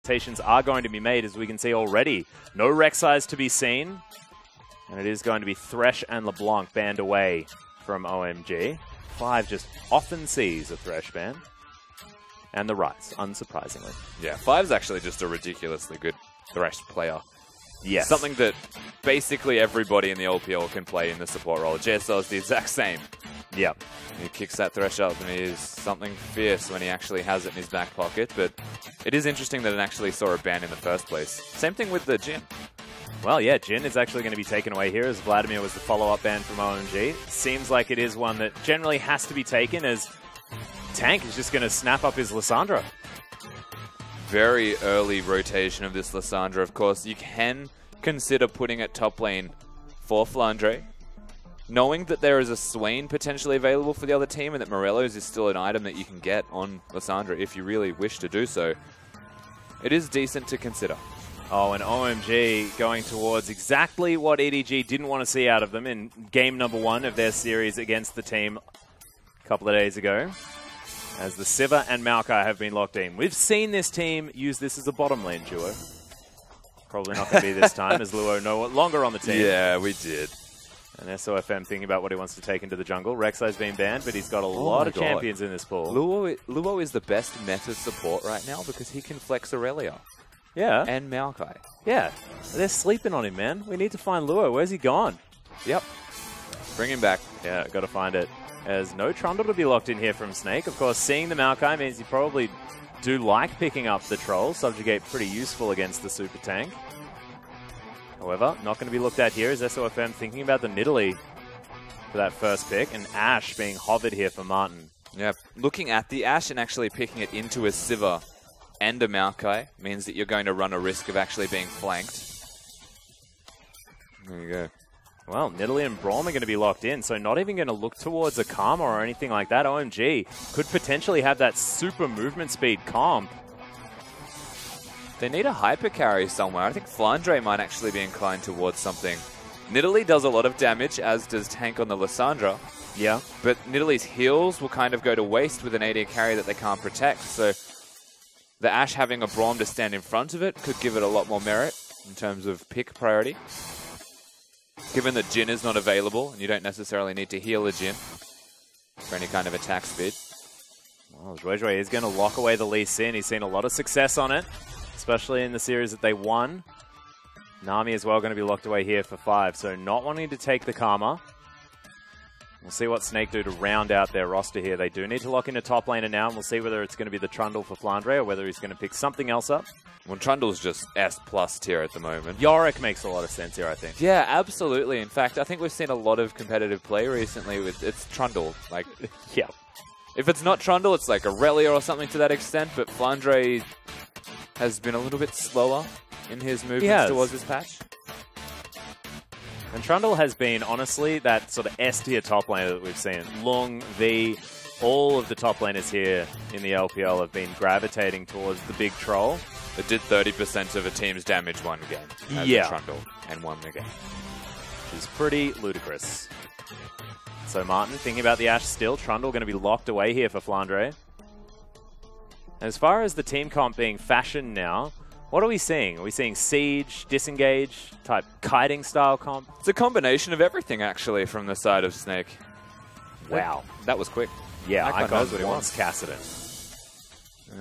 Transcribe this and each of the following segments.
adaptations are going to be made, as we can see already. No Rek'Sais to be seen. And it is going to be Thresh and LeBlanc banned away from OMG. 5 just often sees a Thresh ban. And the Ryze, unsurprisingly. Yeah, 5's actually just a ridiculously good Thresh player. Yes. Something that basically everybody in the LPL can play in the support role. Jiezou is the exact same. Yep. He kicks that Thresh up and he is something fierce when he actually has it in his back pocket. But it is interesting that it actually saw a ban in the first place. Same thing with the Jhin. Well, yeah, Jhin is actually going to be taken away here, as Vladimir was the follow-up ban from OMG. Seems like it is one that generally has to be taken, as Tank is just going to snap up his Lissandra. Very early rotation of this Lissandra. Of course, you can consider putting it top lane for Frandre, knowing that there is a Swain potentially available for the other team and that Morello's is still an item that you can get on Lissandra if you really wish to do so. It is decent to consider. Oh, and OMG going towards exactly what EDG didn't want to see out of them in game number 1 of their series against the team a couple of days ago, as the Sivir and Maokai have been locked in. We've seen this team use this as a bottom lane duo. Probably not going to be this time, as Luo no longer on the team. Yeah, we did. And SofM thinking about what he wants to take into the jungle. Rek'Sai's been banned, but he's got a lot of champions in this pool. Luo is the best meta support right now because he can flex Aurelia. Yeah. And Maokai. Yeah. They're sleeping on him, man. We need to find Luo. Where's he gone? Yep. Bring him back. Yeah, got to find it. There's no Trundle to be locked in here from Snake. Of course, seeing the Maokai means you probably do like picking up the Troll. Subjugate pretty useful against the super tank. However, not going to be looked at here is SofM thinking about the Nidalee for that first pick, and Ashe being hovered here for Martin. Yeah, looking at the Ashe and actually picking it into a Sivir and a Maokai means that you're going to run a risk of actually being flanked. There you go. Well, Nidalee and Braum are going to be locked in, so not even going to look towards a Karma or anything like that. OMG could potentially have that super movement speed comp. They need a hyper carry somewhere. I think Frandre might actually be inclined towards something. Nidalee does a lot of damage, as does Tank on the Lissandra. Yeah. But Nidalee's heals will kind of go to waste with an AD carry that they can't protect. So the Ashe having a Braum to stand in front of it could give it a lot more merit in terms of pick priority. Given that Jhin is not available, and you don't necessarily need to heal a Jhin for any kind of attack speed. Well, Juejue is going to lock away the Lee Sin. He's seen a lot of success on it, especially in the series that they won. Nami as well going to be locked away here for 5, so not wanting to take the Karma. We'll see what Snake do to round out their roster here. They do need to lock into top laner now, and we'll see whether it's going to be the Trundle for Frandre or whether he's going to pick something else up. Well, Trundle's just S+ tier at the moment. Yorick makes a lot of sense here, I think. Yeah, absolutely. In fact, I think we've seen a lot of competitive play recently with it's Trundle. Like, yeah. If it's not Trundle, it's like Aurelia or something to that extent, but Frandre has been a little bit slower in his movements towards this patch. And Trundle has been, honestly, that sort of S-tier top laner that we've seen. Lung, V, all of the top laners here in the LPL have been gravitating towards the big troll. It did 30% of a team's damage one game as a Trundle and won the game. Which is pretty ludicrous. So Martin, thinking about the Ashe still, Trundle going to be locked away here for Frandre. As far as the team comp being fashioned now, what are we seeing? Are we seeing siege, disengage, type kiting style comp? It's a combination of everything, actually, from the side of Snake. Wow. That was quick. Yeah, Icon knows what he wants. Kassadin.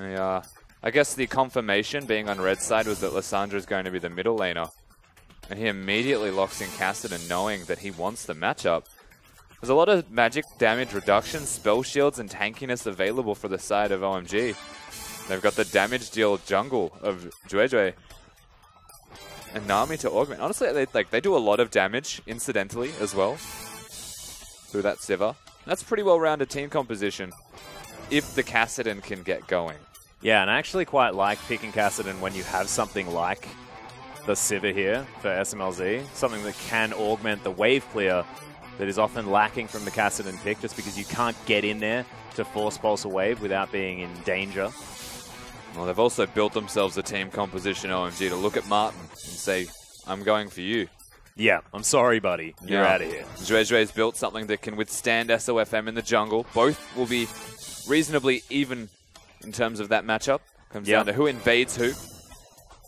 Yeah. I guess the confirmation being on red side was that Lissandra is going to be the middle laner. And he immediately locks in Kassadin knowing that he wants the matchup. There's a lot of magic damage reduction, spell shields, and tankiness available for the side of OMG. They've got the damage deal jungle of Juejue and Nami to augment. Honestly, they do a lot of damage incidentally as well through that Sivir. That's pretty well-rounded team composition if the Kassadin can get going. Yeah, and I actually quite like picking Kassadin when you have something like the Sivir here for S1mLz, something that can augment the wave clear that is often lacking from the Kassadin pick, just because you can't get in there to force pulse a wave without being in danger. Well, they've also built themselves a team composition, OMG, to look at Martin and say, I'm going for you. Yeah, I'm sorry, buddy. You're out of here. Juejue's built something that can withstand SofM in the jungle. Both will be reasonably even in terms of that matchup. Comes down to who invades who.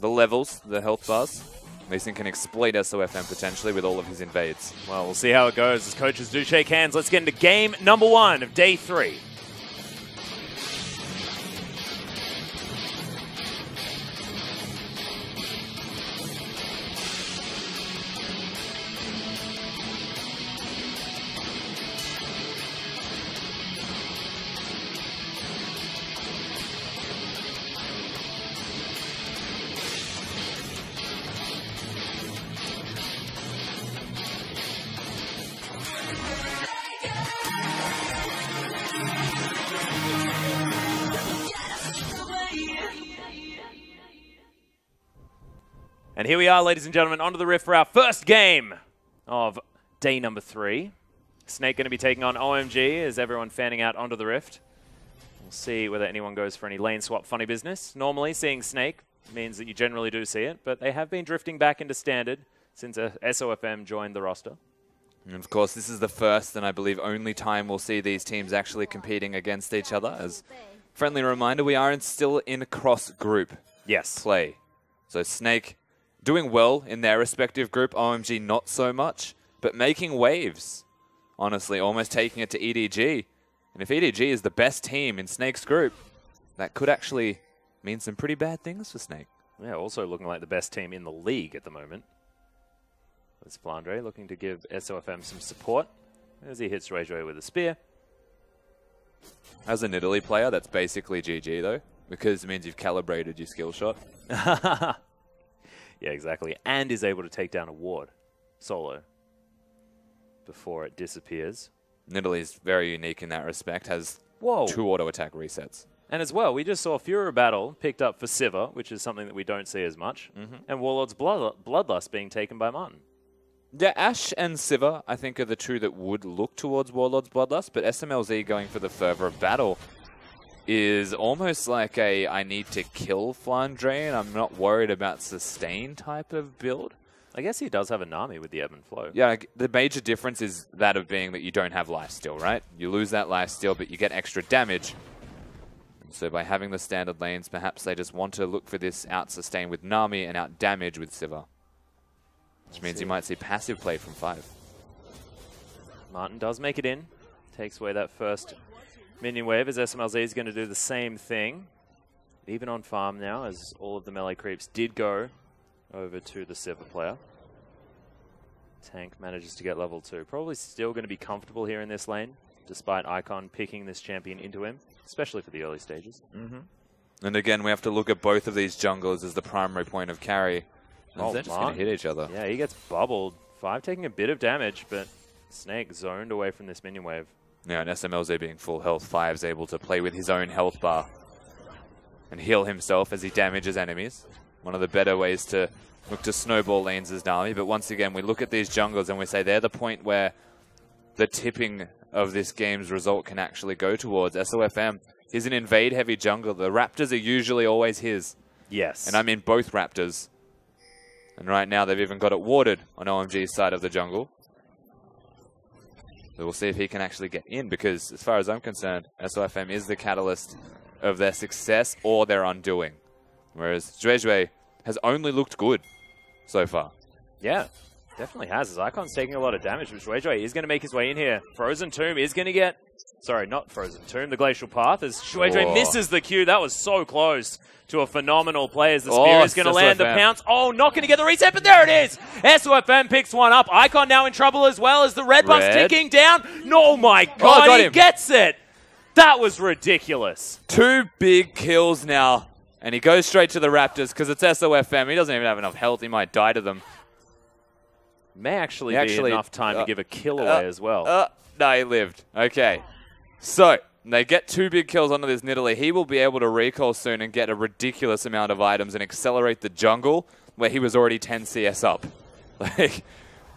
the levels, the health bars. Mason can exploit SofM potentially with all of his invades. Well, we'll see how it goes as coaches do shake hands. Let's get into game number 1 of day 3. And here we are, ladies and gentlemen, onto the Rift for our first game of day number 3. Snake going to be taking on OMG as everyone fanning out onto the Rift. We'll see whether anyone goes for any lane swap funny business. Normally, seeing Snake means that you generally do see it, but they have been drifting back into Standard since SofM joined the roster. And of course, this is the first and I believe only time we'll see these teams actually competing against each other. As friendly reminder, we are still in cross-group play. So Snake doing well in their respective group, OMG not so much, but making waves. Honestly, almost taking it to EDG. And if EDG is the best team in Snake's group, that could actually mean some pretty bad things for Snake. Yeah, also looking like the best team in the league at the moment. There's Frandre looking to give SofM some support as he hits juejue with a spear. As a Nidalee player, that's basically GG though, because it means you've calibrated your skill shot. Yeah, exactly. And is able to take down a ward solo before it disappears. Nidalee is very unique in that respect, has 2 auto attack resets. And as well, we just saw Furor Battle picked up for Sivir, which is something that we don't see as much, and Warlord's Bloodlust being taken by Martin. Yeah, Ashe and Sivir, I think, are the 2 that would look towards Warlord's Bloodlust, but S1mLz going for the fervor of battle is almost like a I need to kill Frandre and I'm not worried about sustain type of build. I guess he does have a Nami with the ebb and flow. Yeah, the major difference is that of being that you don't have lifesteal, right? You lose that lifesteal, but you get extra damage. And so by having the standard lanes, perhaps they just want to look for this out sustain with Nami and out damage with Sivir. Which means you might see passive play from 5. Martin does make it in. Takes away that first minion wave as S1mLz is going to do the same thing. Even on farm now, as all of the melee creeps did go over to the Sivir player. Tank manages to get level 2. Probably still going to be comfortable here in this lane, despite Icon picking this champion into him, especially for the early stages. And again, we have to look at both of these junglers as the primary point of carry. They're just going to hit each other. Yeah, he gets bubbled. 5 taking a bit of damage, but Snake zoned away from this minion wave. Yeah, and S1mLz being full health, 5's able to play with his own health bar and heal himself as he damages enemies. One of the better ways to look to snowball lanes is Nami, but once again, we look at these junglers and we say they're the point where the tipping of this game's result can actually go towards. SofM is an invade-heavy jungler. The Raptors are usually always his. Yes. And I mean both Raptors. And right now, they've even got it warded on OMG's side of the jungle. So we'll see if he can actually get in, because as far as I'm concerned, SofM is the catalyst of their success or their undoing. Whereas juejue has only looked good so far. Yeah, definitely has. His Icon's taking a lot of damage, but juejue is going to make his way in here. Frozen Tomb is going to get... Sorry, not Frozen Tomb, the Glacial Path, as juejue misses the Q. That was so close to a phenomenal play as the Spear is going to land the pounce. Oh, not going to get the reset, but there it is! SofM picks one up. Icon now in trouble as well as the red buff's ticking down. No, my God, he gets it! That was ridiculous. 2 big kills now, and he goes straight to the Raptors because it's SofM. He doesn't even have enough health. He might die to them. May actually be enough time to give a kill away as well. No, he lived. Okay. So, they get 2 big kills onto this Nidalee. He will be able to recall soon and get a ridiculous amount of items and accelerate the jungle where he was already 10 CS up. Like,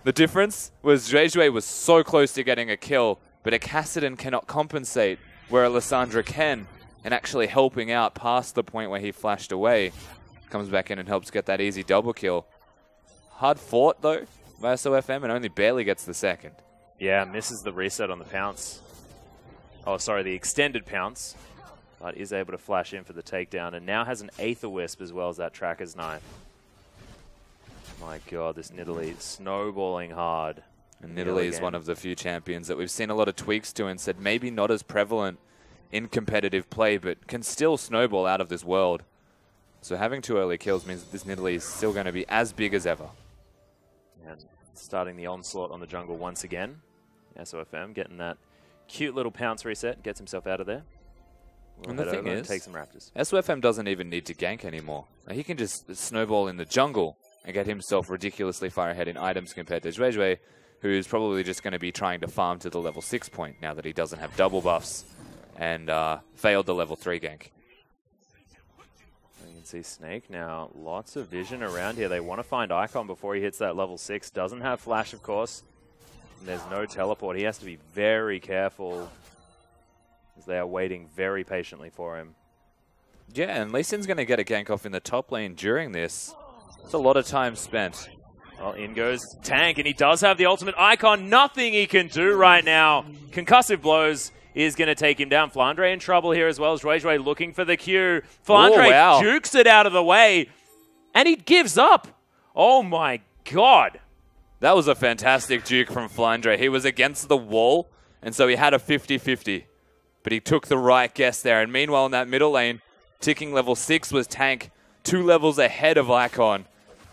the difference was juejue was so close to getting a kill, but a Kassadin cannot compensate where a Lissandra can, and actually helping out past the point where he flashed away. Comes back in and helps get that easy double kill. Hard fought, though, by SofM, and only barely gets the second. Yeah, misses the reset on the pounce. Oh, sorry, the extended pounce. but is able to flash in for the takedown, and now has an Aether Wisp as well as that Tracker's Knife. My god, this Nidalee snowballing hard. And Nidalee is one of the few champions that we've seen a lot of tweaks to and said maybe not as prevalent in competitive play, but can still snowball out of this world. So having 2 early kills means that this Nidalee is still going to be as big as ever. And starting the onslaught on the jungle once again. SofM getting that cute little pounce reset, gets himself out of there. And the thing is, take some Raptors. SofM doesn't even need to gank anymore. He can just snowball in the jungle and get himself ridiculously far ahead in items compared to Juejue, who's probably just going to be trying to farm to the level 6 point now that he doesn't have double buffs and failed the level 3 gank. You can see Snake now, lots of vision around here. They want to find Icon before he hits that level 6. Doesn't have Flash, of course. And there's no teleport. He has to be very careful as they are waiting very patiently for him. Yeah, and Lee Sin's going to get a gank off in the top lane during this. It's a lot of time spent. Well, in goes Tank, and he does have the ultimate Icon. Nothing he can do right now. Concussive blows is going to take him down. Frandre in trouble here as well as Juejue looking for the Q. Frandre jukes it out of the way, and he gives up. Oh my god. That was a fantastic juke from Frandre. He was against the wall, and so he had a 50-50. But he took the right guess there. And meanwhile, in that middle lane, ticking level 6 was Tank, 2 levels ahead of Icon.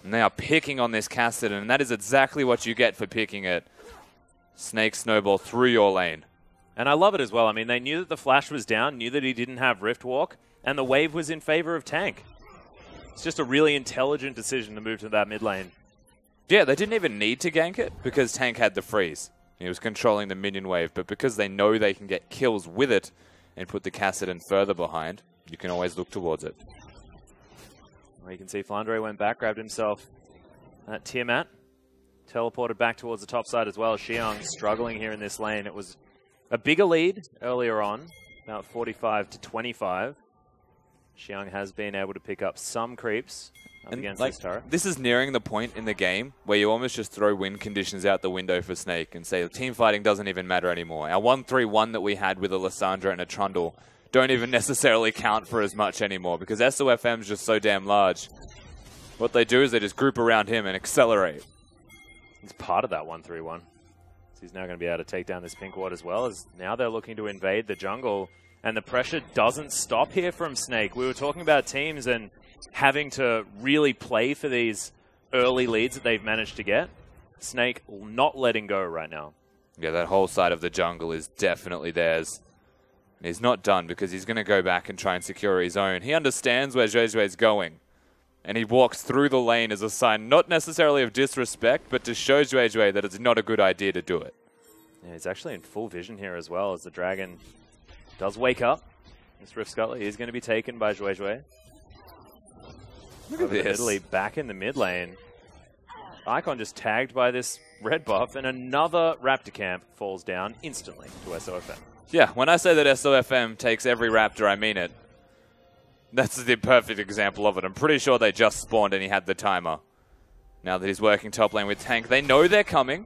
And they are picking on this Kassadin, and that is exactly what you get for picking it. Snake snowball through your lane. And I love it as well. I mean, they knew that the Flash was down, knew that he didn't have Rift Walk, and the wave was in favor of Tank. It's just a really intelligent decision to move to that mid lane. Yeah, they didn't even need to gank it because Tank had the freeze. He was controlling the minion wave, but because they know they can get kills with it and put the Kassadin further behind, you can always look towards it. Well, you can see Frandre went back, grabbed himself that Tiamat, teleported back towards the top side as well. Xiyang struggling here in this lane. It was a bigger lead earlier on, about 45 to 25. Xiyang has been able to pick up some creeps against this turret. This is nearing the point in the game where you almost just throw win conditions out the window for Snake and say team fighting doesn't even matter anymore. Our 1-3-1 that we had with a Lissandra and a Trundle don't even necessarily count for as much anymore because SofM is just so damn large. What they do is they just group around him and accelerate. He's part of that 1-3-1. So he's now going to be able to take down this pink ward as well, as now they're looking to invade the jungle. And the pressure doesn't stop here from Snake. We were talking about teams and having to really play for these early leads that they've managed to get. Snake not letting go right now. Yeah, that whole side of the jungle is definitely theirs. And he's not done because he's going to go back and try and secure his own. He understands where Juejue is going. And he walks through the lane as a sign, not necessarily of disrespect, but to show Juejue that it's not a good idea to do it. Yeah, he's actually in full vision here as well as the dragon does wake up. This Rift Scuttler is going to be taken by Juejue. Look at this. Nidalee back in the mid lane. Icon just tagged by this red buff, and another Raptor camp falls down instantly to SofM. Yeah, when I say that SofM takes every Raptor, I mean it. That's the perfect example of it. I'm pretty sure they just spawned and he had the timer. Now that he's working top lane with Tank, they know they're coming,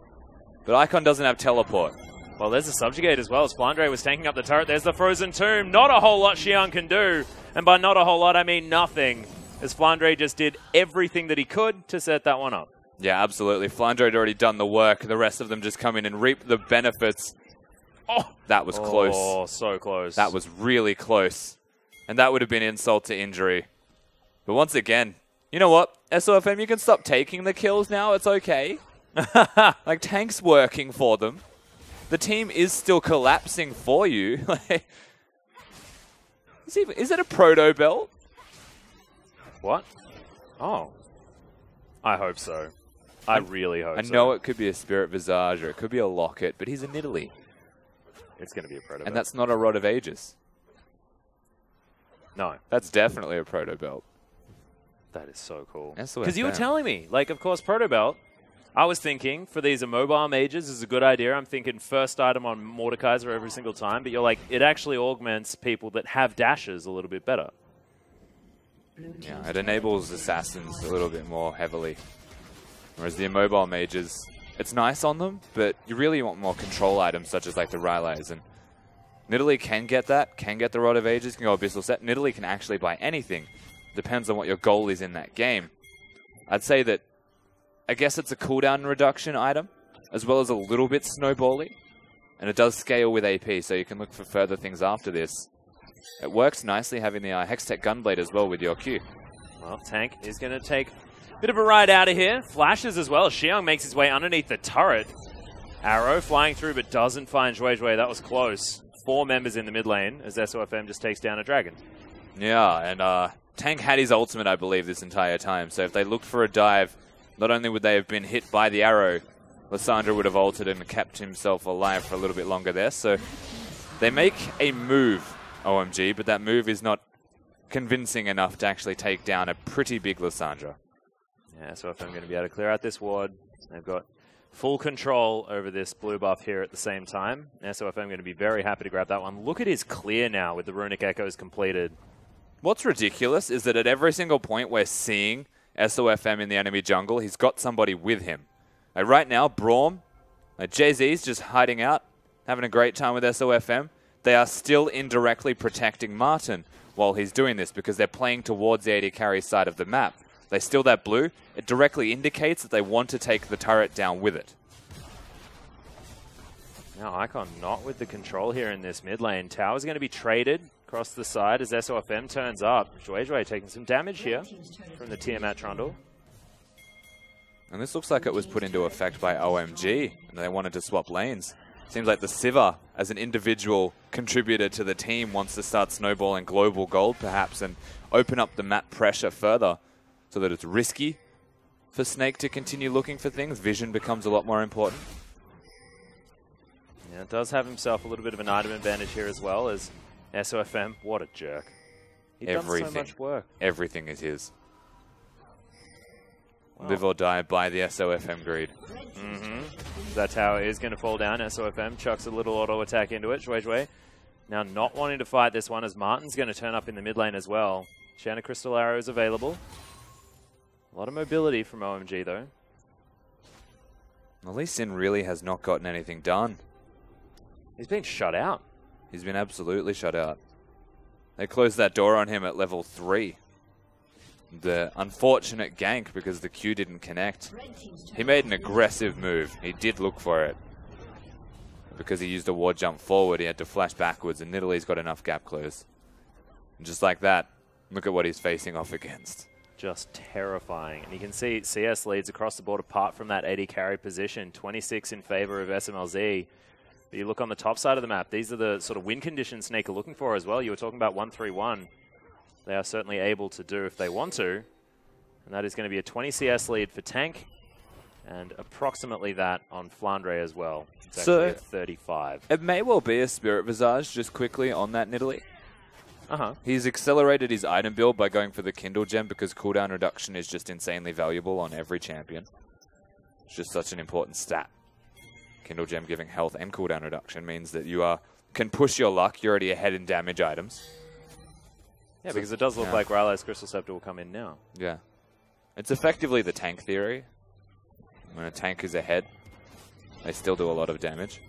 but Icon doesn't have teleport. Well, there's a Subjugate as well, as Frandre was tanking up the turret. There's the Frozen Tomb. Not a whole lot Xiyang can do, and by not a whole lot, I mean nothing, as Frandre just did everything that he could to set that one up. Yeah, absolutely. Frandre had already done the work. The rest of them just come in and reap the benefits. Oh, that was close. Oh, so close. That was really close. And that would have been insult to injury. But once again, you know what? SofM, you can stop taking the kills now. It's okay. Like, Tank's working for them. The team is still collapsing for you. Is it a proto belt? What? Oh. I hope so. I really hope so. I know it could be a Spirit Visage or it could be a Locket, but he's a Nidalee. It's going to be a proto belt. And that's not a Rod of Ages. No. That's definitely a proto belt. That is so cool. Because you were telling me, like, of course, proto belt. I was thinking for these immobile mages is a good idea. I'm thinking first item on Mordekaiser every single time, but you're like, it actually augments people that have dashes a little bit better. Yeah, it enables assassins a little bit more heavily. Whereas the immobile mages, it's nice on them, but you really want more control items such as like the Ryze. And Nidalee can get that, can get the Rod of Ages, can go Abyssal Set. Nidalee can actually buy anything. Depends on what your goal is in that game. I'd say that, I guess it's a cooldown reduction item, as well as a little bit snowbally. And it does scale with AP, so you can look for further things after this. It works nicely having the Hextech Gunblade as well with your Q. Well, Tank is going to take a bit of a ride out of here. Flashes as well. xiyang makes his way underneath the turret. Arrow flying through, but doesn't find juejue. That was close. 4 members in the mid lane as SofM just takes down a dragon. Yeah, and Tank had his ultimate, I believe, this entire time. So if they looked for a dive, not only would they have been hit by the arrow, Lissandra would have ulted and kept himself alive for a little bit longer there. So they make a move, OMG, but that move is not convincing enough to actually take down a pretty big Lissandra. Yeah, SofM going to be able to clear out this ward. They've got full control over this blue buff here at the same time. SofM going to be very happy to grab that one. Look at his clear now with the Runic Echoes completed. What's ridiculous is that at every single point we're seeing SofM in the enemy jungle, he's got somebody with him. Like right now, Braum, Jiezou's just hiding out, having a great time with SofM. They are still indirectly protecting Martin while he's doing this because they're playing towards the AD carry side of the map. They steal that blue. It directly indicates that they want to take the turret down with it. Now Icon not with the control here in this mid lane. Tower's going to be traded across the side as SofM turns up. juejue taking some damage here from the Tiamat Trundle. And this looks like it was put into effect by OMG, and they wanted to swap lanes. Seems like the Sivir, as an individual contributor to the team, wants to start snowballing global gold, perhaps, and open up the map pressure further so that it's risky for Snake to continue looking for things. Vision becomes a lot more important. Yeah, does have himself a little bit of an item advantage here as well as SofM. What a jerk. He does so much work. Everything is his. Wow. Live or die by the SofM greed. That tower is going to fall down. SofM chucks a little auto attack into it. juejue now not wanting to fight this one as Martin's going to turn up in the mid lane as well. Shanna Crystal Arrow is available. A lot of mobility from OMG though. Lee Sin really has not gotten anything done. He's been shut out. He's been absolutely shut out. They closed that door on him at level 3. The unfortunate gank because the Q didn't connect. He made an aggressive move. He did look for it. Because he used a ward jump forward, he had to flash backwards, and Nidalee's got enough gap close. And just like that, look at what he's facing off against. Just terrifying. And you can see CS leads across the board apart from that AD carry position. 26 in favor of S1mLz. But you look on the top side of the map, these are the sort of win conditions Snake are looking for as well. You were talking about 1-3-1. They are certainly able to do if they want to. And that is going to be a 20 CS lead for Tank. And approximately that on Frandre as well. It's actually at 35. It may well be a Spirit Visage just quickly on that Nidalee. He's accelerated his item build by going for the Kindle Gem because cooldown reduction is just insanely valuable on every champion. It's just such an important stat. Kindle Gem giving health and cooldown reduction means that you can push your luck. You're already ahead in damage items. Yeah, because it does look like Ryze's Crystal Scepter will come in now. Yeah. It's effectively the tank theory. When a tank is ahead, they still do a lot of damage.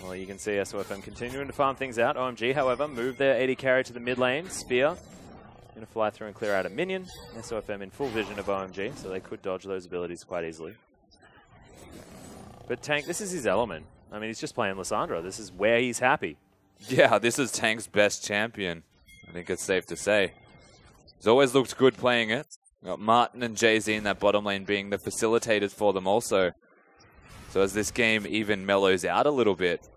Well, you can see SofM continuing to farm things out. OMG, however, move their AD carry to the mid lane. Spear. Going to fly through and clear out a minion. SofM in full vision of OMG, so they could dodge those abilities quite easily. But Tank, this is his element. I mean, he's just playing Lissandra. This is where he's happy. Yeah, this is Tank's best champion. I think it's safe to say. He's always looked good playing it. Got Martin and Jiezou in that bottom lane being the facilitators for them also. So as this game even mellows out a little bit,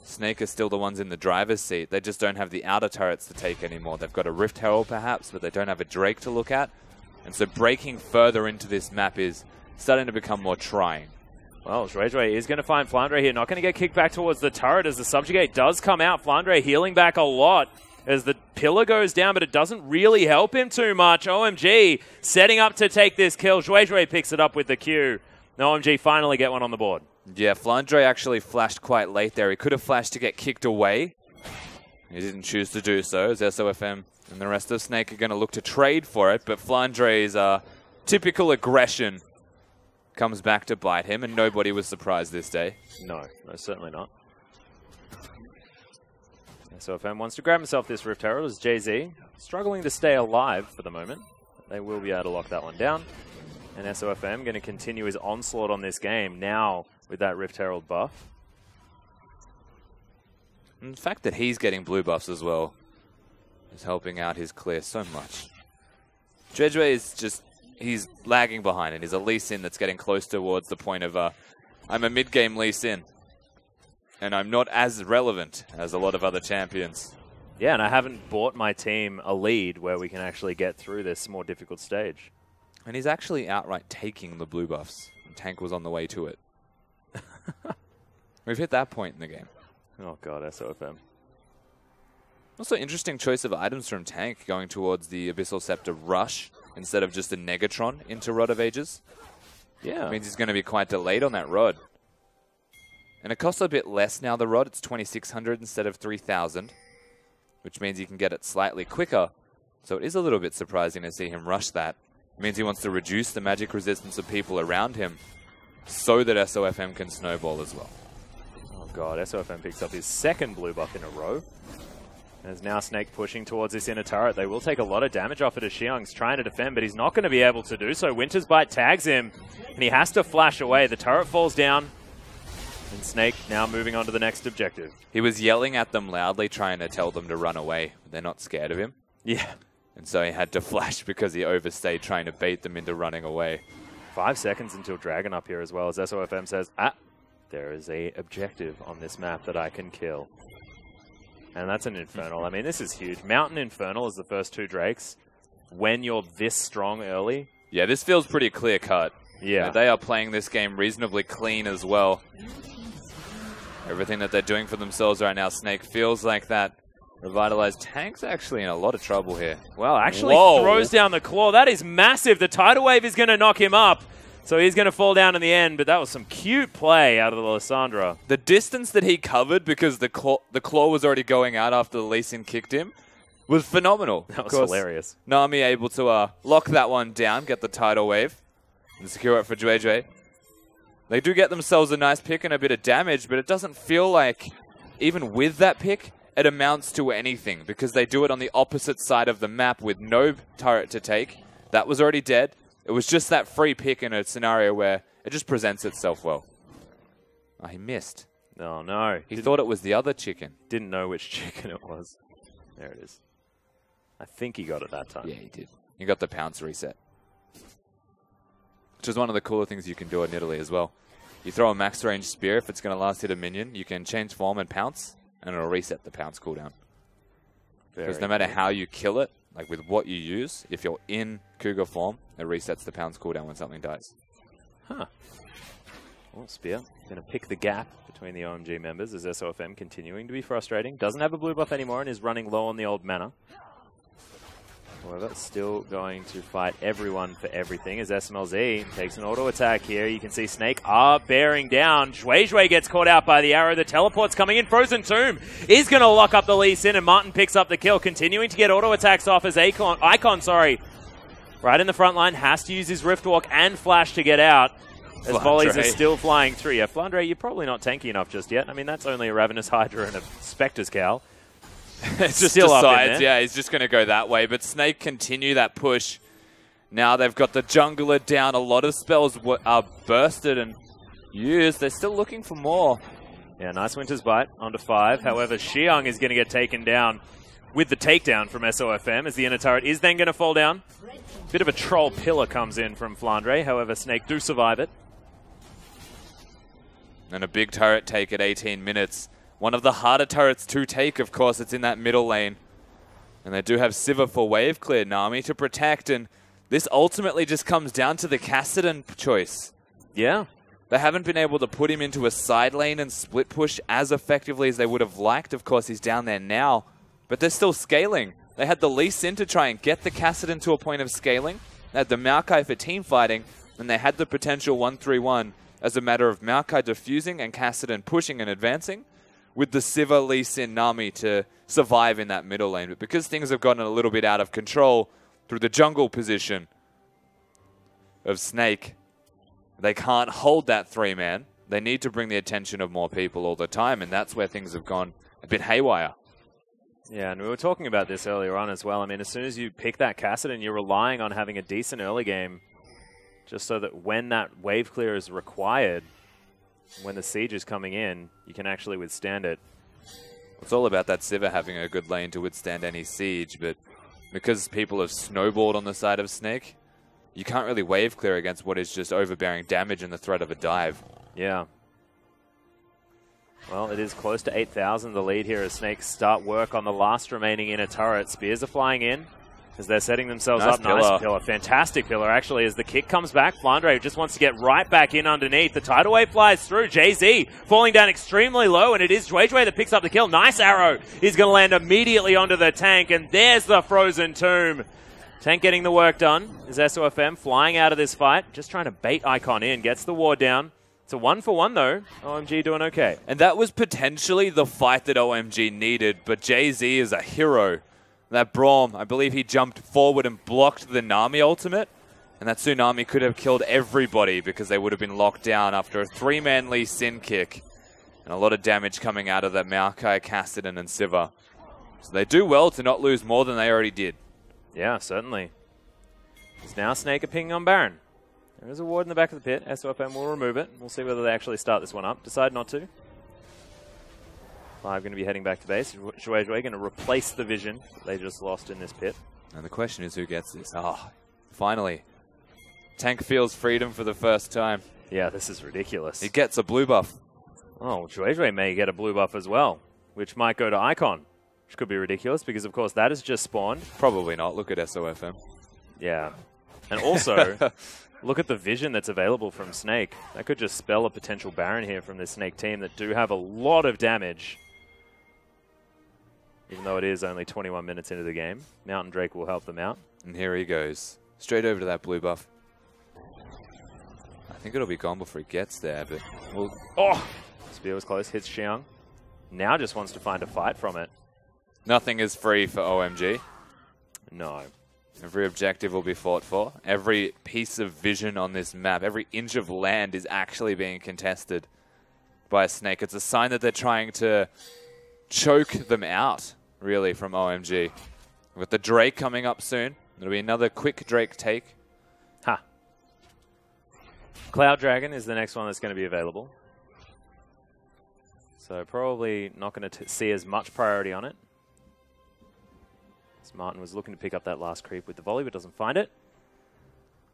Snake are still the ones in the driver's seat. They just don't have the outer turrets to take anymore. They've got a Rift Herald perhaps, but they don't have a Drake to look at. And so breaking further into this map is starting to become more trying. Well, juejue is going to find Frandre here. Not going to get kicked back towards the turret as the Subjugate does come out. Frandre healing back a lot as the pillar goes down, but it doesn't really help him too much. OMG setting up to take this kill. juejue picks it up with the Q. OMG finally get one on the board. Yeah, Frandre actually flashed quite late there. He could have flashed to get kicked away. He didn't choose to do so, as SofM and the rest of Snake are going to look to trade for it, but Frandre's typical aggression comes back to bite him, and nobody was surprised this day. No, certainly not. SofM wants to grab himself this Rift Herald as Jiezou struggling to stay alive for the moment. They will be able to lock that one down. And SofM going to continue his onslaught on this game now with that Rift Herald buff. And the fact that he's getting blue buffs as well is helping out his clear so much. Juejue is just, he's lagging behind, and he's a Lee Sin that's getting close towards the point of, I'm a mid-game Lee Sin, and I'm not as relevant as a lot of other champions. Yeah, and I haven't bought my team a lead where we can actually get through this more difficult stage. And he's actually outright taking the blue buffs. And Tank was on the way to it. We've hit that point in the game. Oh god, SofM. Also, interesting choice of items from Tank going towards the Abyssal Scepter Rush instead of just a Negatron into Rod of Ages. Yeah. It means he's going to be quite delayed on that Rod. And it costs a bit less now, the Rod. It's 2,600 instead of 3,000, which means you can get it slightly quicker. So it is a little bit surprising to see him rush that. It means he wants to reduce the magic resistance of people around him so that SofM can snowball as well. Oh god, SofM picks up his second blue buff in a row. There's now Snake pushing towards this inner turret. They will take a lot of damage off it as xiyang's trying to defend, but he's not going to be able to do so. Winter's Bite tags him, and he has to flash away. The turret falls down, and Snake now moving on to the next objective. He was yelling at them loudly, trying to tell them to run away. They're not scared of him. Yeah. And so he had to flash because he overstayed trying to bait them into running away. 5 seconds until Dragon up here as well, as SofM says, there is a objective on this map that I can kill. And that's an Infernal. I mean, this is huge. Mountain Infernal is the first 2 Drakes. When you're this strong early. Yeah, this feels pretty clear-cut. Yeah. They are playing this game reasonably clean as well. Everything that they're doing for themselves right now, Snake feels like that revitalized. Tank's actually in a lot of trouble here. Well, actually throws down the claw. That is massive. The Tidal Wave is going to knock him up. So he's going to fall down in the end, but that was some cute play out of the Lissandra. The distance that he covered, because the claw was already going out after the Lee Sin kicked him, was phenomenal. That was hilarious. Nami able to lock that one down, get the Tidal Wave, and secure it for Juejue. They do get themselves a nice pick and a bit of damage, but it doesn't feel like, even with that pick, it amounts to anything, because they do it on the opposite side of the map with no turret to take. That was already dead. It was just that free pick in a scenario where it just presents itself well. Oh, he missed. Oh, no. He thought it was the other chicken. Didn't know which chicken it was. There it is. I think he got it that time. Yeah, he did. He got the pounce reset. Which is one of the cooler things you can do in Nidalee as well. You throw a max range spear, if it's going to last hit a minion, you can change form and pounce, and it'll reset the pounce cooldown. Because no matter how you kill it, like with what you use, if you're in Cougar form, it resets the pounce cooldown when something dies. Huh. Well, Spear going to pick the gap between the OMG members as SofM continuing to be frustrating. Doesn't have a blue buff anymore and is running low on the old mana. However, still going to fight everyone for everything as S1mLz takes an auto attack here. You can see Snake bearing down. Juejue gets caught out by the arrow. The teleport's coming in. Frozen Tomb is going to lock up the Lee Sin, and Martin picks up the kill, continuing to get auto attacks off as Icon, right in the front line, has to use his Rift Walk and Flash to get out. As volleys are still flying through. Yeah, Frandre, you're probably not tanky enough just yet. I mean, that's only a Ravenous Hydra and a Spectre's Cowl. It's just still decides, yeah, he's just going to go that way. But Snake continue that push. Now they've got the jungler down. A lot of spells are bursted and used. They're still looking for more. Yeah, nice Winter's Bite onto 5. However, xiyang is going to get taken down with the takedown from SofM as the inner turret is then going to fall down. Bit of a troll pillar comes in from Frandre. However, Snake do survive it. And a big turret take at 18 minutes. One of the harder turrets to take, of course. It's in that middle lane. And they do have Sivir for wave clear, Nami to protect. And this ultimately just comes down to the Kassadin choice. Yeah. They haven't been able to put him into a side lane and split push as effectively as they would have liked. Of course, he's down there now. But they're still scaling. They had the Lee Sin to try and get the Kassadin to a point of scaling. They had the Maokai for team fighting. And they had the potential 1-3-1 as a matter of Maokai diffusing and Kassadin pushing and advancing, with the Sivir, Lee Sin, Nami to survive in that middle lane. But because things have gotten a little bit out of control through the jungle position of Snake, They can't hold that 3-man. They need to bring the attention of more people all the time, and that's where things have gone a bit haywire. Yeah, and we were talking about this earlier on as well. I mean, as soon as you pick that Kassadin, you're relying on having a decent early game just so that when that wave clear is required, when the siege is coming in, you can actually withstand it. It's all about that Sivir having a good lane to withstand any siege, but because people have snowballed on the side of Snake, you can't really wave clear against what is just overbearing damage and the threat of a dive. Yeah. Well, it is close to 8,000, the lead here as Snake start work on the last remaining inner turret. Spears are flying in as they're setting themselves up. Pillar. Nice pillar. Fantastic pillar, actually, as the kick comes back. Frandre just wants to get right back in underneath. The tidal wave flies through. Jiezou falling down extremely low, and it is juejue that picks up the kill. Nice arrow. He's going to land immediately onto the tank, and there's the frozen tomb. Tank getting the work done. Is SofM flying out of this fight, just trying to bait Icon in. Gets the ward down. It's a 1-for-1 though. OMG doing okay. And that was potentially the fight that OMG needed, but Jiezou is a hero. That Braum, I believe he jumped forward and blocked the Nami ultimate, and that Tsunami could have killed everybody because they would have been locked down after a 3-man Lee Sin kick. And a lot of damage coming out of that Maokai, Kassadin, and Sivir. So they do well to not lose more than they already did. Yeah, certainly. It's now Snake pinging on Baron. There is a ward in the back of the pit. SofM will remove it. We'll see whether they actually start this one up. Decide not to. 5 going to be heading back to base. Juejue going to replace the vision they just lost in this pit. And the question is who gets this. Ah, finally. Tank feels freedom for the first time. Yeah, this is ridiculous. He gets a blue buff. Oh, Juejue may get a blue buff as well, which might go to Icon, which could be ridiculous because, of course, that has just spawned. Probably not. Look at SofM. Yeah. And also, look at the vision that's available from Snake. That could just spell a potential Baron here from this Snake team that do have a lot of damage. Even though it is only 21 minutes into the game. Mountain Drake will help them out. And here he goes. Straight over to that blue buff. I think it'll be gone before he gets there, but we'll... Oh! Spear was close. Hits xiyang. Now just wants to find a fight from it. Nothing is free for OMG. No. Every objective will be fought for. Every piece of vision on this map, every inch of land is actually being contested by Snake. It's a sign that they're trying to choke them out, really, from OMG. With the Drake coming up soon. It'll be another quick Drake take. Ha. Cloud Dragon is the next one that's going to be available. So probably not going to see as much priority on it. Martin was looking to pick up that last creep with the volley, but doesn't find it.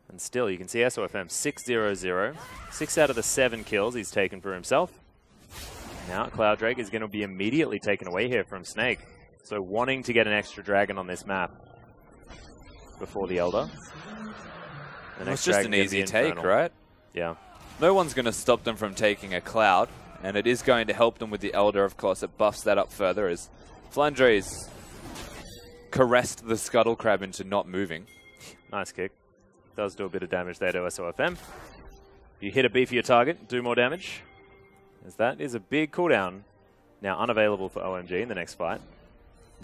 And still, you can see SofM 6-0-0. 6 out of the 7 kills he's taken for himself. Now, Cloud Drake is going to be immediately taken away here from Snake. So wanting to get an extra dragon on this map before the Elder. It's just an easy take, right? Yeah. No one's going to stop them from taking a Cloud, and it is going to help them with the Elder, of course. It buffs that up further as Frandre's caressed the Scuttle Crab into not moving. Nice kick. Does do a bit of damage there to SofM. You hit a beefier target, do more damage. As that is a big cooldown. Now unavailable for OMG in the next fight.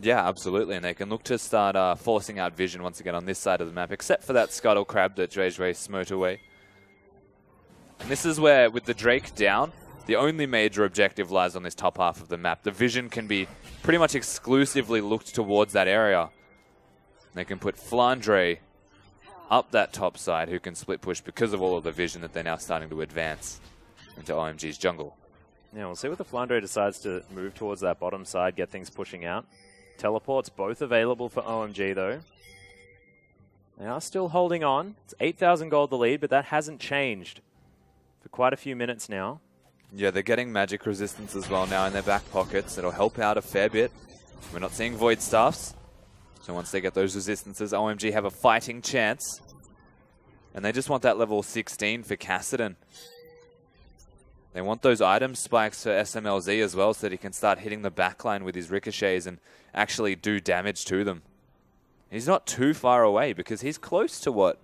Yeah, absolutely. And they can look to start forcing out vision once again on this side of the map, except for that Scuttle Crab that juejue smote away. And this is where, with the Drake down, the only major objective lies on this top half of the map. The vision can be pretty much exclusively looked towards that area. They can put Frandre up that top side, who can split push because of all of the vision that they're now starting to advance into OMG's jungle. Yeah, we'll see what the Frandre decides to move towards that bottom side, get things pushing out. Teleports both available for OMG though. They are still holding on. It's 8,000 gold the lead, but that hasn't changed for quite a few minutes now. Yeah, they're getting magic resistance as well now in their back pockets. It'll help out a fair bit. We're not seeing Void Staffs. So once they get those resistances, OMG have a fighting chance. And they just want that level 16 for Kassadin. They want those item spikes for S1mLz as well so that he can start hitting the backline with his ricochets and actually do damage to them. He's not too far away because he's close to what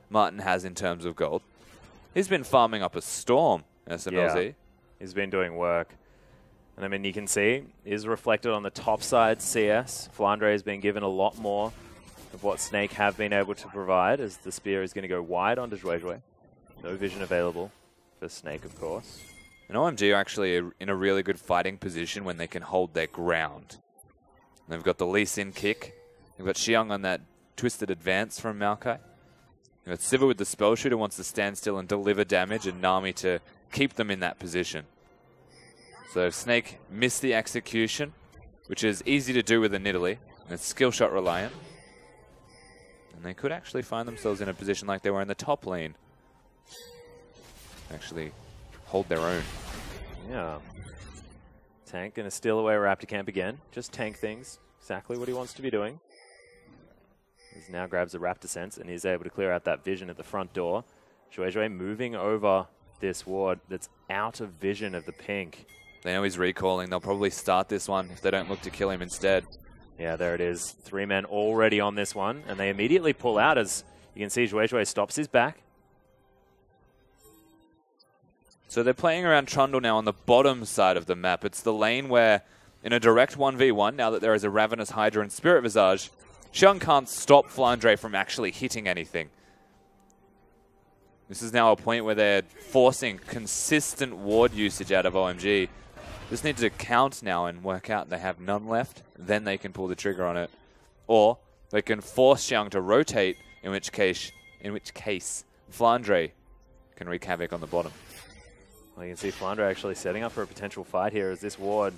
Martin has in terms of gold. He's been farming up a storm, S1mLz. Yeah. He's been doing work. And I mean, you can see, is reflected on the top side CS. Frandre has been given a lot more of what Snake have been able to provide as the spear is going to go wide onto juejue. No vision available for Snake, of course. And OMG are actually in a really good fighting position when they can hold their ground. And they've got the Lee Sin kick. They've got xiyang on that twisted advance from Maokai. They've got Sivir with the spell shooter, wants to stand still and deliver damage, and Nami to keep them in that position. So Snake missed the execution, which is easy to do with a Nidalee. And it's skill shot reliant. And they could actually find themselves in a position like they were in the top lane. Actually hold their own. Yeah. Tank going to steal away Raptor Camp again. Just tank things. Exactly what he wants to be doing. He now grabs the Raptor Sense and he's able to clear out that vision at the front door. Juejue moving over this ward that's out of vision of the pink. They know he's recalling. They'll probably start this one if they don't look to kill him instead. Yeah, there it is. 3 men already on this one, and they immediately pull out as you can see Juejue stops his back. So they're playing around Trundle now on the bottom side of the map. It's the lane where, in a direct 1v1, now that there is a Ravenous Hydra and Spirit Visage, xiyang can't stop Frandre from actually hitting anything. This is now a point where they're forcing consistent ward usage out of OMG. Just need to count now and work out they have none left, then they can pull the trigger on it. Or they can force xiyang to rotate, in which case Frandre can wreak havoc on the bottom. Well, you can see Frandre actually setting up for a potential fight here as this ward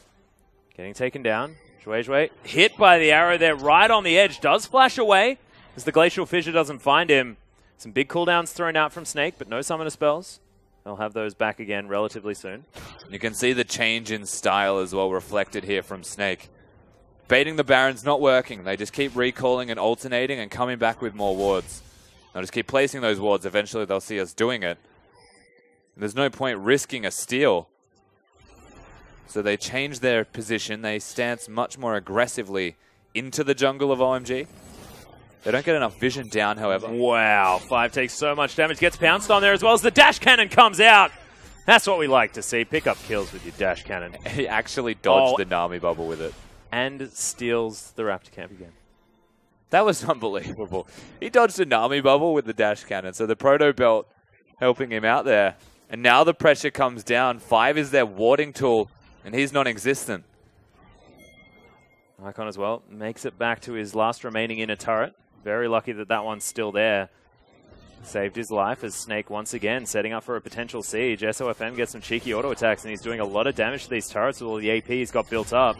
getting taken down. Juejue hit by the arrow there right on the edge, does flash away as the Glacial Fissure doesn't find him. Some big cooldowns thrown out from Snake, but no summoner spells. They'll have those back again relatively soon. You can see the change in style as well reflected here from Snake. Baiting the Baron's not working. They just keep recalling and alternating and coming back with more wards. They'll just keep placing those wards. Eventually they'll see us doing it. There's no point risking a steal. So they change their position. They stance much more aggressively into the jungle of OMG. They don't get enough vision down, however. Wow, 5 takes so much damage, gets pounced on there as well as the dash cannon comes out. That's what we like to see. Pick up kills with your dash cannon. He actually dodged the Nami bubble with it. And steals the Raptor Camp again. That was unbelievable. He dodged the Nami bubble with the dash cannon. So the Proto Belt helping him out there. And now the pressure comes down. 5 is their warding tool, and he's non-existent. Icon as well makes it back to his last remaining inner turret. Very lucky that that one's still there. Saved his life as Snake once again setting up for a potential siege. SofM gets some cheeky auto attacks and he's doing a lot of damage to these turrets with all the AP he's got built up.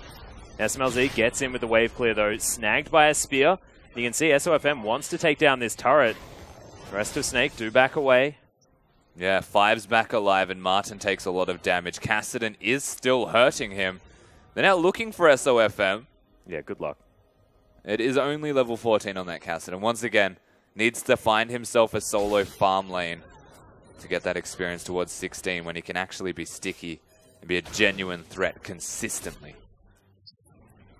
S1mLz gets in with the wave clear though, snagged by a spear. You can see SofM wants to take down this turret. The rest of Snake do back away. Yeah, 5's back alive and Martin takes a lot of damage. Kassadin is still hurting him. They're now looking for SofM. Yeah, good luck. It is only level 14 on that Kassadin. Once again, needs to find himself a solo farm lane to get that experience towards 16 when he can actually be sticky and be a genuine threat consistently.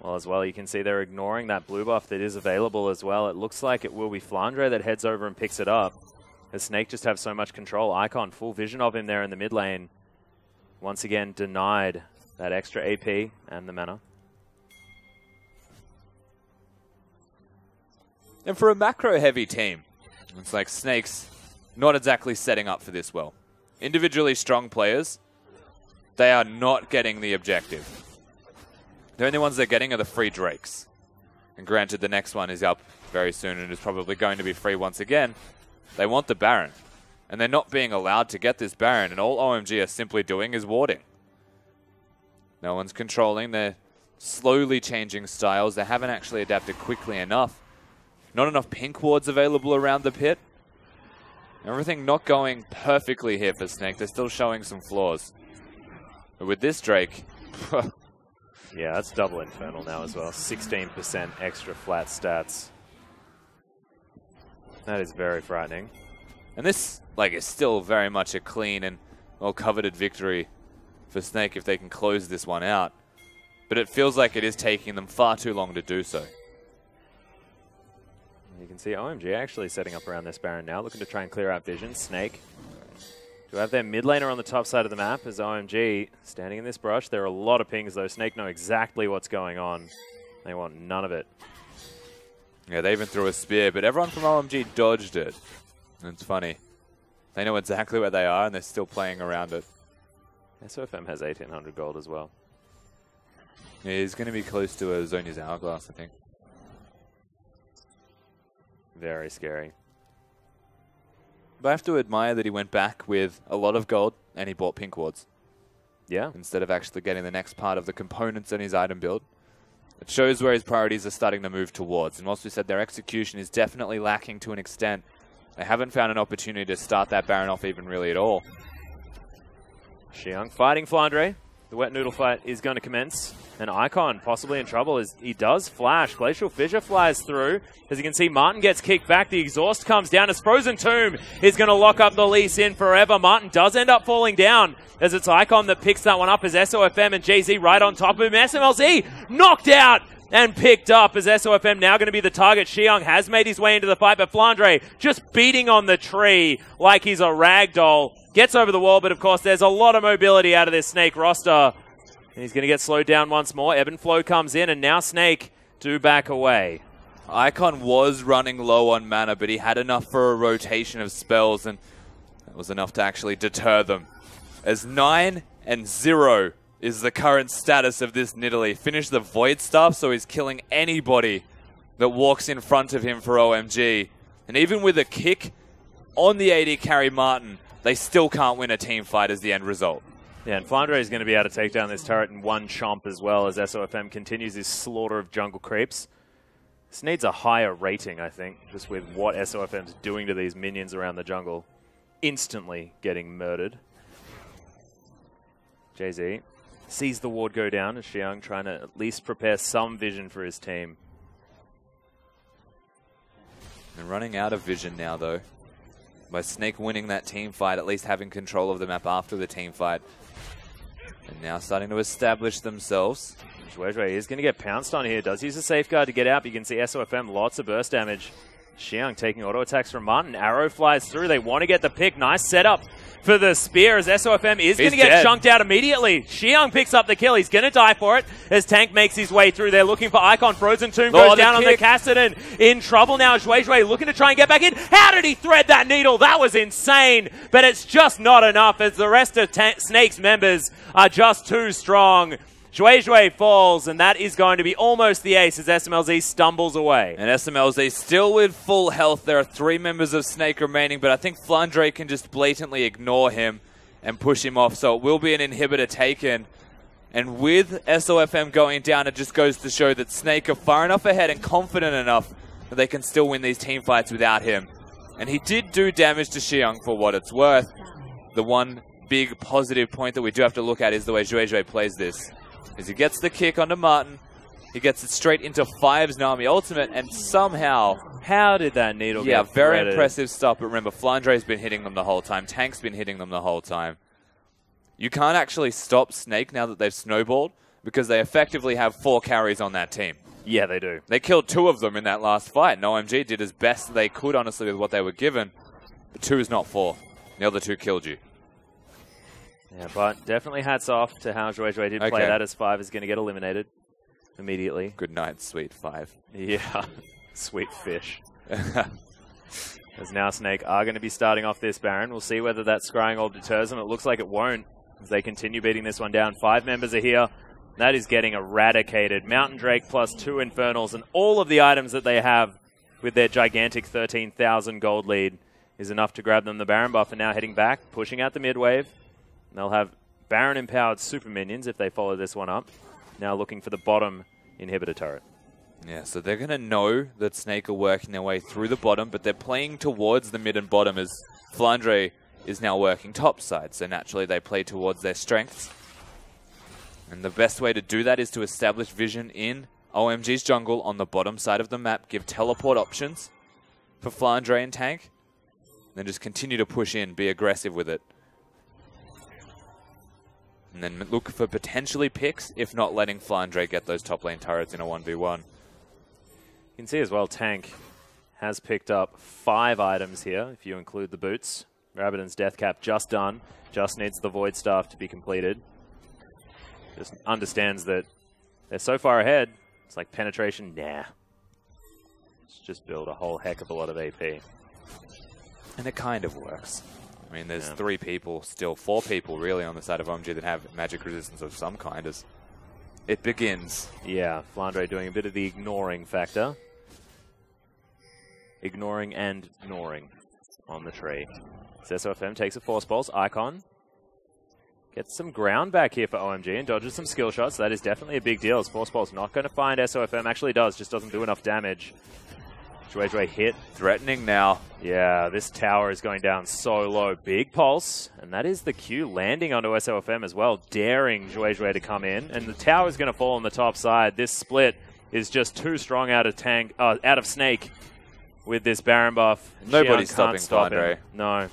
Well, as well, you can see they're ignoring that blue buff that is available as well. It looks like it will be Frandre that heads over and picks it up. As Snake just have so much control. Icon, full vision of him there in the mid lane. Once again, denied that extra AP and the mana. And for a macro-heavy team, it's like Snake's not exactly setting up for this well. Individually strong players, they are not getting the objective. The only ones they're getting are the free Drakes. And granted, the next one is up very soon and is probably going to be free once again. They want the Baron. And they're not being allowed to get this Baron, and all OMG are simply doing is warding. No one's controlling. They're slowly changing styles. They haven't actually adapted quickly enough. Not enough pink wards available around the pit. Everything not going perfectly here for Snake. They're still showing some flaws. But with this Drake... yeah, that's double Infernal now as well. 16% extra flat stats. That is very frightening. And this is still very much a clean and well-coveted victory for Snake if they can close this one out. But it feels like it is taking them far too long to do so. You can see OMG actually setting up around this Baron now, looking to try and clear out vision. Snake do have their mid laner on the top side of the map as OMG standing in this brush. There are a lot of pings though. Snake know exactly what's going on. They want none of it. Yeah, they even threw a spear, but everyone from OMG dodged it. And it's funny. They know exactly where they are, and they're still playing around it. SofM has 1,800 gold as well. Yeah, he's going to be close to a Zhonya's Hourglass, I think. Very scary. But I have to admire that he went back with a lot of gold, and he bought pink wards. Yeah. Instead of actually getting the next part of the components in his item build. It shows where his priorities are starting to move towards. And whilst we said their execution is definitely lacking to an extent, they haven't found an opportunity to start that Baron off even really at all. xiyang fighting Frandre. The wet noodle fight is going to commence. And Icon possibly in trouble as he does flash. Glacial Fissure flies through. As you can see, Martin gets kicked back. The exhaust comes down as Frozen Tomb is going to lock up the Lee Sin forever. Martin does end up falling down as it's Icon that picks that one up as SofM and Jiezou right on top of him. S1mLz knocked out and picked up as SofM now going to be the target. xiyang has made his way into the fight, but Frandre just beating on the tree like he's a ragdoll. Gets over the wall, but of course there's a lot of mobility out of this Snake roster. And he's going to get slowed down once more. Ebb and Flow comes in, and now Snake do back away. Icon was running low on mana, but he had enough for a rotation of spells, and that was enough to actually deter them. As 9-0 is the current status of this Nidalee. Finished the Void Staff, so he's killing anybody that walks in front of him for OMG. And even with a kick on the AD carry Martin, they still can't win a team fight as the end result. Yeah, and Frandre is going to be able to take down this turret in one chomp as well as SofM continues his slaughter of jungle creeps. This needs a higher rating, I think, just with what SofM's doing to these minions around the jungle. Instantly getting murdered. Jiezou sees the ward go down as xiyang trying to at least prepare some vision for his team. And running out of vision now, though. By Snake winning that team fight, at least having control of the map after the team fight. And now starting to establish themselves. Juejue is going to get pounced on here. Does use a safeguard to get out, but you can see SofM, lots of burst damage. xiyang taking auto attacks from Martin. Arrow flies through. They want to get the pick. Nice setup for the spear as SofM is going to get chunked out immediately. xiyang picks up the kill. He's going to die for it as Tank makes his way through. They're looking for Icon. Frozen Tomb goes down on the Kassadin. In trouble now. Juejue looking to try and get back in. How did he thread that needle? That was insane. But it's just not enough as the rest of Snake's members are just too strong. Juejue falls, and that is going to be almost the ace as S1mLz stumbles away. And S1mLz still with full health. There are 3 members of Snake remaining, but I think Frandre can just blatantly ignore him and push him off, so it will be an inhibitor taken. And with SofM going down, it just goes to show that Snake are far enough ahead and confident enough that they can still win these team fights without him. And he did do damage to xiyang for what it's worth. The one big positive point that we do have to look at is the way Juejue plays this. As he gets the kick onto Martin, he gets it straight into 5's Nami ultimate, and somehow... How did that needle get very threaded? Impressive stuff, but remember, Frandre's been hitting them the whole time. Tank's been hitting them the whole time. You can't actually stop Snake now that they've snowballed, because they effectively have 4 carries on that team. Yeah, they do. They killed 2 of them in that last fight, and OMG did as best they could, honestly, with what they were given. But 2 is not 4. The other 2 killed you. Yeah, but definitely hats off to how Juejue did play that as 5 is going to get eliminated immediately. Good night, sweet 5. Yeah, sweet fish. As now Snake are going to be starting off this Baron. We'll see whether that scrying orb deters them. It looks like it won't as they continue beating this one down. 5 members are here. That is getting eradicated. Mountain Drake plus 2 Infernals and all of the items that they have with their gigantic 13,000 gold lead is enough to grab them the Baron buff. And now heading back, pushing out the mid wave. They'll have Baron-empowered super minions if they follow this one up. Now looking for the bottom inhibitor turret. Yeah, so they're going to know that Snake are working their way through the bottom, but they're playing towards the mid and bottom as Frandre is now working top side. So naturally they play towards their strengths. And the best way to do that is to establish vision in OMG's jungle on the bottom side of the map, give teleport options for Frandre and Tank, then just continue to push in, be aggressive with it. And then look for potentially picks, if not letting Frandre get those top lane turrets in a 1v1. You can see as well, Tank has picked up 5 items here, if you include the boots. Rabbidan's Death Cap just done, just needs the Void Staff to be completed. Just understands that they're so far ahead, it's like penetration, nah. Let's just build a whole heck of a lot of AP. And it kind of works. I mean, there's 3 people, still 4 people really on the side of OMG that have magic resistance of some kind as it begins. Yeah, Frandre doing a bit of the ignoring factor. Ignoring and ignoring on the tree. So SofM takes a Force Pulse. Icon gets some ground back here for OMG and dodges some skill shots. That is definitely a big deal. As Force Pulse not going to find SofM. Actually does, just doesn't do enough damage. Juejue hit. Threatening now. Yeah, this tower is going down so low. Big pulse, and that is the Q landing onto SofM as well, daring Juejue to come in. And the tower is going to fall on the top side. This split is just too strong out of Snake with this Baron buff. Nobody's Xiyang stopping Frandre. No.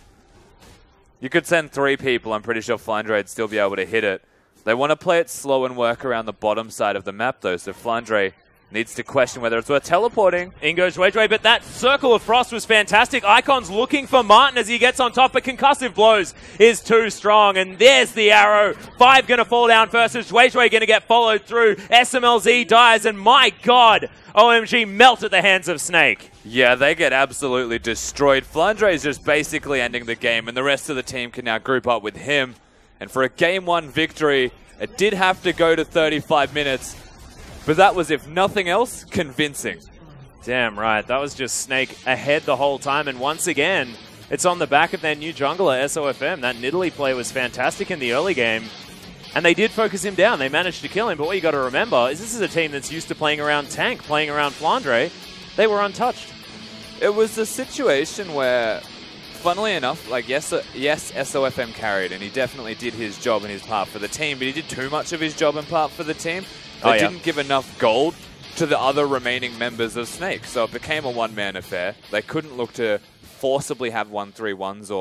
You could send 3 people. I'm pretty sure Frandre would still be able to hit it. They want to play it slow and work around the bottom side of the map, though, so Frandre needs to question whether it's worth teleporting. In goes Juejue, but that Circle of Frost was fantastic. Icon's looking for Martin as he gets on top, but Concussive Blows is too strong. And there's the arrow. 5 going to fall down first as Juejue going to get followed through. S1mLz dies, and my god, OMG melt at the hands of Snake. Yeah, they get absolutely destroyed. Frandre is just basically ending the game, and the rest of the team can now group up with him. And for a Game 1 victory, it did have to go to 35 minutes. But that was, if nothing else, convincing. Damn right. That was just Snake ahead the whole time. And once again, it's on the back of their new jungler, SofM. That Nidalee play was fantastic in the early game. And they did focus him down. They managed to kill him. But what you got to remember is this is a team that's used to playing around tank, playing around Frandre. They were untouched. It was a situation where, funnily enough, like yes, SofM carried, and he definitely did his job and his part for the team, but he did too much of his job and part for the team. They didn't give enough gold to the other remaining members of Snake, so it became a one-man affair. They couldn't look to forcibly have 1-3-1s or